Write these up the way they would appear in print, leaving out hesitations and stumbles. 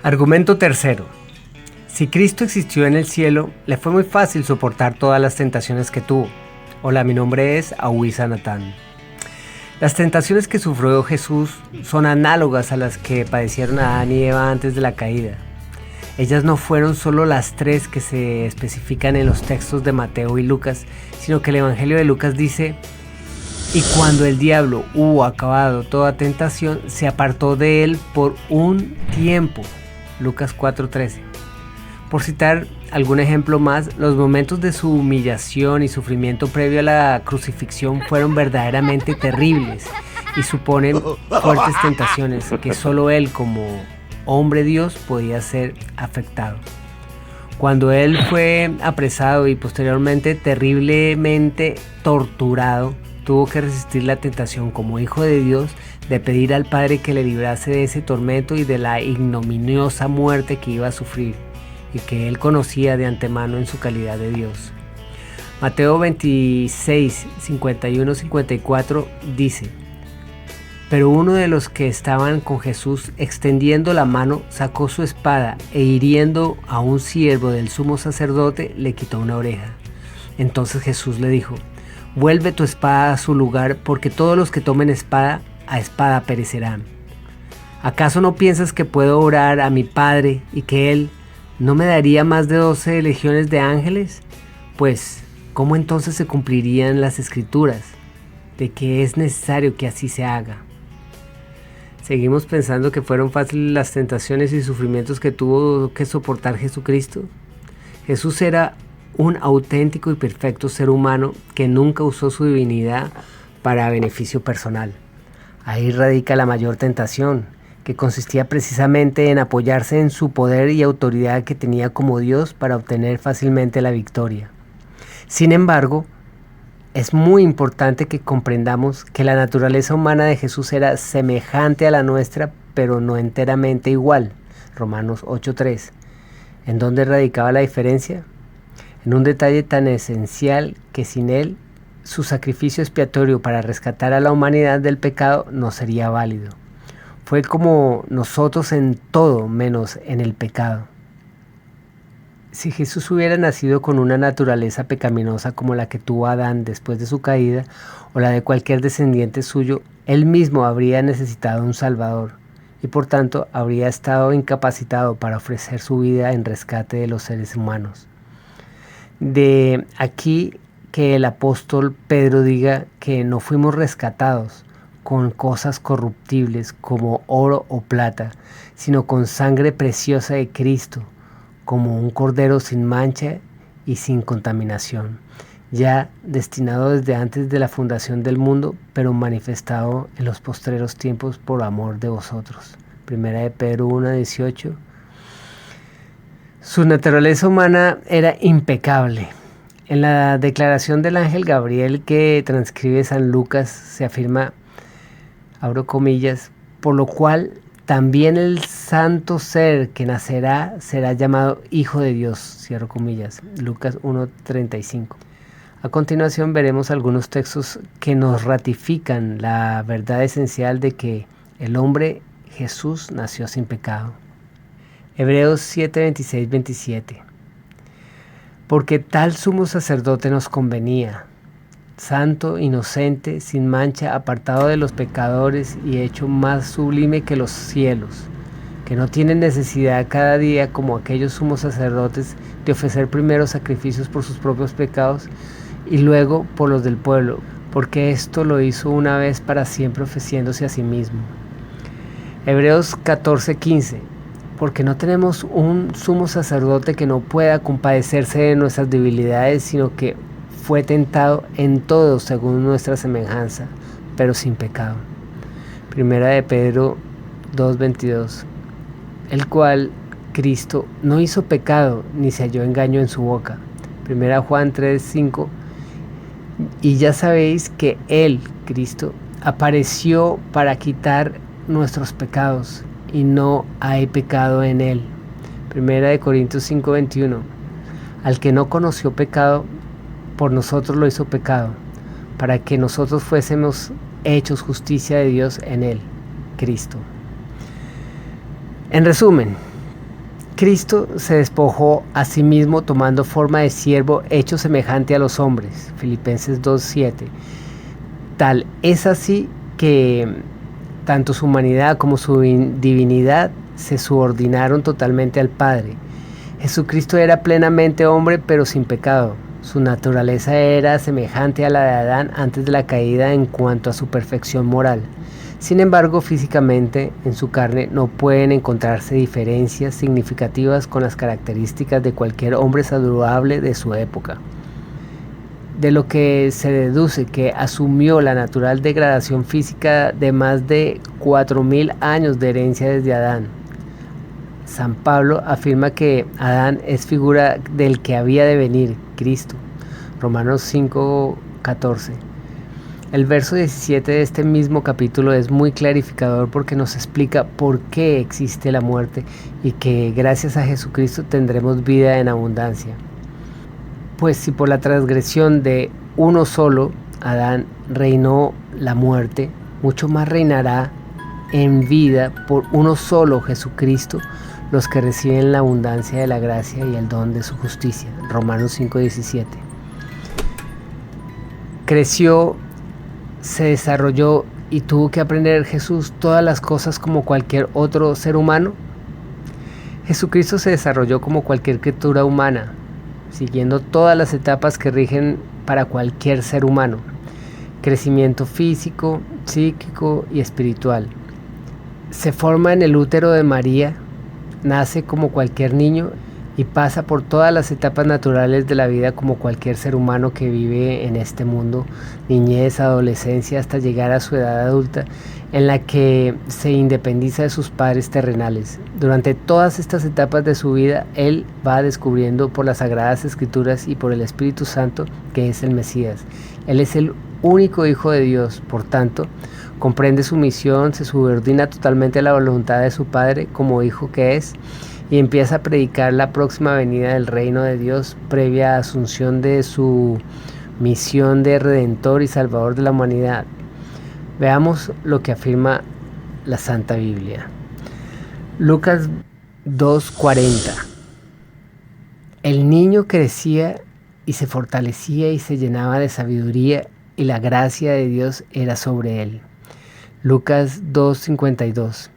Argumento tercero. Si Cristo existió en el cielo, le fue muy fácil soportar todas las tentaciones que tuvo. Hola, mi nombre es Awisa Natán. Las tentaciones que sufrió Jesús son análogas a las que padecieron Adán y Eva antes de la caída. Ellas no fueron solo las tres que se especifican en los textos de Mateo y Lucas, sino que el Evangelio de Lucas dice: y cuando el diablo hubo acabado toda tentación, se apartó de él por un tiempo. Lucas 4:13. Por citar algún ejemplo más, los momentos de su humillación y sufrimiento previo a la crucifixión fueron verdaderamente terribles y suponen fuertes tentaciones que solo él, como hombre Dios, podía ser afectado. Cuando él fue apresado y posteriormente terriblemente torturado, tuvo que resistir la tentación como hijo de Dios de pedir al Padre que le librase de ese tormento y de la ignominiosa muerte que iba a sufrir y que él conocía de antemano en su calidad de Dios. Mateo 26, 51-54 dice: pero uno de los que estaban con Jesús, extendiendo la mano, sacó su espada e hiriendo a un siervo del sumo sacerdote, le quitó una oreja. Entonces Jesús le dijo: vuelve tu espada a su lugar, porque todos los que tomen espada, a espada perecerán. ¿Acaso no piensas que puedo orar a mi Padre y que Él no me daría más de 12 legiones de ángeles? Pues, ¿cómo entonces se cumplirían las Escrituras de que es necesario que así se haga? ¿Seguimos pensando que fueron fáciles las tentaciones y sufrimientos que tuvo que soportar Jesucristo? Jesús era un auténtico y perfecto ser humano que nunca usó su divinidad para beneficio personal. Ahí radica la mayor tentación, que consistía precisamente en apoyarse en su poder y autoridad que tenía como Dios para obtener fácilmente la victoria. Sin embargo, es muy importante que comprendamos que la naturaleza humana de Jesús era semejante a la nuestra, pero no enteramente igual. Romanos 8:3. ¿En dónde radicaba la diferencia? En un detalle tan esencial que sin él, su sacrificio expiatorio para rescatar a la humanidad del pecado no sería válido. Fue como nosotros en todo menos en el pecado. Si Jesús hubiera nacido con una naturaleza pecaminosa como la que tuvo Adán después de su caída, o la de cualquier descendiente suyo, él mismo habría necesitado un Salvador, y por tanto habría estado incapacitado para ofrecer su vida en rescate de los seres humanos. De aquí que el apóstol Pedro diga que no fuimos rescatados con cosas corruptibles como oro o plata, sino con sangre preciosa de Cristo, como un cordero sin mancha y sin contaminación, ya destinado desde antes de la fundación del mundo, pero manifestado en los postreros tiempos por amor de vosotros. Primera de Pedro 1:18. Su naturaleza humana era impecable. En la declaración del ángel Gabriel que transcribe San Lucas se afirma, abro comillas, por lo cual también el santo ser que nacerá será llamado Hijo de Dios, cierro comillas, Lucas 1:35. A continuación veremos algunos textos que nos ratifican la verdad esencial de que el hombre Jesús nació sin pecado. Hebreos 7:26-27. Porque tal sumo sacerdote nos convenía, santo, inocente, sin mancha, apartado de los pecadores y hecho más sublime que los cielos, que no tiene necesidad cada día, como aquellos sumos sacerdotes, de ofrecer primero sacrificios por sus propios pecados y luego por los del pueblo, porque esto lo hizo una vez para siempre, ofreciéndose a sí mismo. Hebreos 14:15. Porque no tenemos un sumo sacerdote que no pueda compadecerse de nuestras debilidades, sino que fue tentado en todo según nuestra semejanza, pero sin pecado. Primera de Pedro 2:22. El cual, Cristo, no hizo pecado, ni se halló engaño en su boca. Primera Juan 3:5. Y ya sabéis que Él, Cristo, apareció para quitar nuestros pecados, y no hay pecado en él. Primera de Corintios 5:21. Al que no conoció pecado, por nosotros lo hizo pecado, para que nosotros fuésemos hechos justicia de Dios en él, Cristo. En resumen, Cristo se despojó a sí mismo tomando forma de siervo hecho semejante a los hombres. Filipenses 2:7. Tal es así que tanto su humanidad como su divinidad se subordinaron totalmente al Padre. Jesucristo era plenamente hombre pero sin pecado. Su naturaleza era semejante a la de Adán antes de la caída en cuanto a su perfección moral. Sin embargo, físicamente, en su carne no pueden encontrarse diferencias significativas con las características de cualquier hombre saludable de su época. De lo que se deduce que asumió la natural degradación física de más de 4.000 años de herencia desde Adán. San Pablo afirma que Adán es figura del que había de venir, Cristo. Romanos 5:14. El verso 17 de este mismo capítulo es muy clarificador porque nos explica por qué existe la muerte y que gracias a Jesucristo tendremos vida en abundancia. Pues si por la transgresión de uno solo, Adán, reinó la muerte, mucho más reinará en vida por uno solo, Jesucristo, los que reciben la abundancia de la gracia y el don de su justicia. Romanos 5:17. Creció, se desarrolló y tuvo que aprender Jesús todas las cosas como cualquier otro ser humano. Jesucristo se desarrolló como cualquier criatura humana, siguiendo todas las etapas que rigen para cualquier ser humano: crecimiento físico, psíquico y espiritual. Se forma en el útero de María, nace como cualquier niño y pasa por todas las etapas naturales de la vida como cualquier ser humano que vive en este mundo, niñez, adolescencia, hasta llegar a su edad adulta, en la que se independiza de sus padres terrenales. Durante todas estas etapas de su vida, él va descubriendo por las Sagradas Escrituras y por el Espíritu Santo que es el Mesías. Él es el único Hijo de Dios, por tanto, comprende su misión, se subordina totalmente a la voluntad de su Padre como hijo que es, y empieza a predicar la próxima venida del reino de Dios previa asunción de su misión de Redentor y Salvador de la humanidad. Veamos lo que afirma la Santa Biblia. Lucas 2:40. El niño crecía y se fortalecía y se llenaba de sabiduría, y la gracia de Dios era sobre él. Lucas 2:52.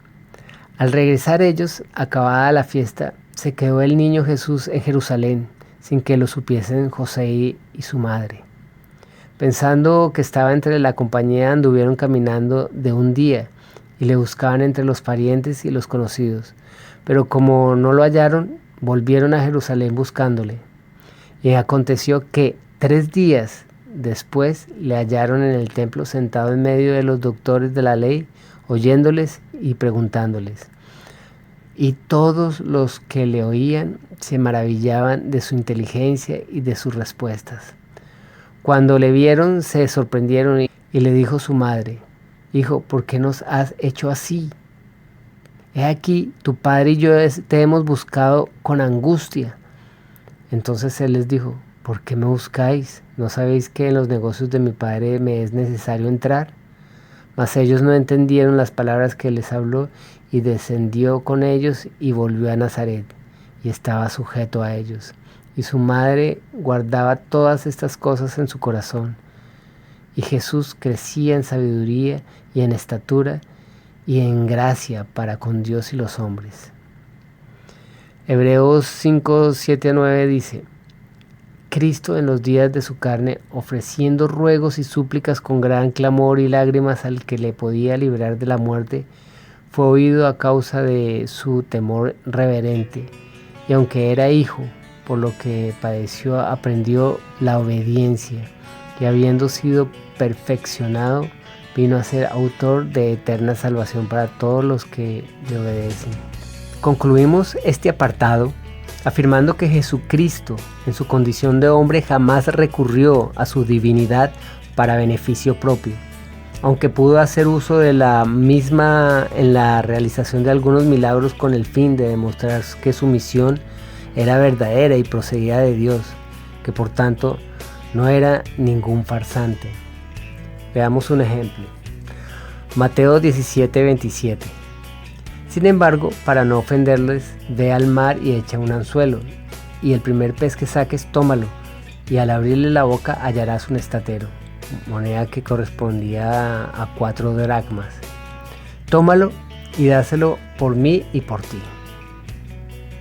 Al regresar ellos, acabada la fiesta, se quedó el niño Jesús en Jerusalén, sin que lo supiesen José y su madre. Pensando que estaba entre la compañía, anduvieron caminando de un día y le buscaban entre los parientes y los conocidos. Pero como no lo hallaron, volvieron a Jerusalén buscándole. Y aconteció que 3 días después le hallaron en el templo sentado en medio de los doctores de la ley, oyéndoles y preguntándoles. Y todos los que le oían se maravillaban de su inteligencia y de sus respuestas. Cuando le vieron se sorprendieron y le dijo su madre: Hijo, ¿por qué nos has hecho así? He aquí, tu padre y yo te hemos buscado con angustia. Entonces él les dijo: ¿por qué me buscáis? ¿No sabéis que en los negocios de mi padre me es necesario entrar? Mas ellos no entendieron las palabras que les habló, y descendió con ellos y volvió a Nazaret, y estaba sujeto a ellos. Y su madre guardaba todas estas cosas en su corazón. Y Jesús crecía en sabiduría y en estatura y en gracia para con Dios y los hombres. Hebreos 5:7-9 dice: Cristo en los días de su carne, ofreciendo ruegos y súplicas con gran clamor y lágrimas al que le podía librar de la muerte, fue oído a causa de su temor reverente, y aunque era hijo, por lo que padeció, aprendió la obediencia, y habiendo sido perfeccionado, vino a ser autor de eterna salvación para todos los que le obedecen. Concluimos este apartado afirmando que Jesucristo, en su condición de hombre, jamás recurrió a su divinidad para beneficio propio, aunque pudo hacer uso de la misma en la realización de algunos milagros con el fin de demostrar que su misión era verdadera y procedía de Dios, que por tanto no era ningún farsante. Veamos un ejemplo. Mateo 17:27. Sin embargo, para no ofenderles, ve al mar y echa un anzuelo, y el primer pez que saques, tómalo, y al abrirle la boca hallarás un estatero, moneda que correspondía a 4 dracmas. Tómalo y dáselo por mí y por ti.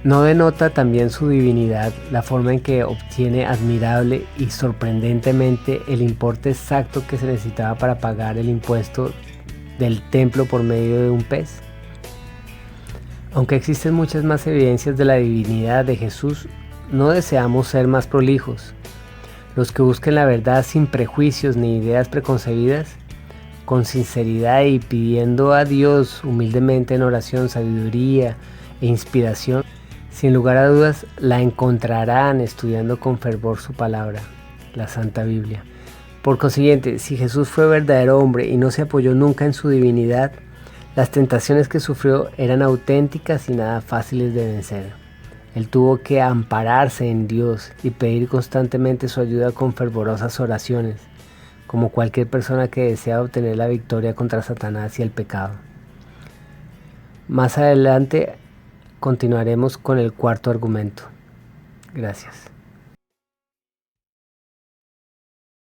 ¿No denota también su divinidad la forma en que obtiene admirable y sorprendentemente el importe exacto que se necesitaba para pagar el impuesto del templo por medio de un pez? Aunque existen muchas más evidencias de la divinidad de Jesús, no deseamos ser más prolijos. Los que busquen la verdad sin prejuicios ni ideas preconcebidas, con sinceridad y pidiendo a Dios humildemente en oración, sabiduría e inspiración, sin lugar a dudas la encontrarán estudiando con fervor su palabra, la Santa Biblia. Por consiguiente, si Jesús fue verdadero hombre y no se apoyó nunca en su divinidad, las tentaciones que sufrió eran auténticas y nada fáciles de vencer. Él tuvo que ampararse en Dios y pedir constantemente su ayuda con fervorosas oraciones, como cualquier persona que desea obtener la victoria contra Satanás y el pecado. Más adelante continuaremos con el cuarto argumento. Gracias.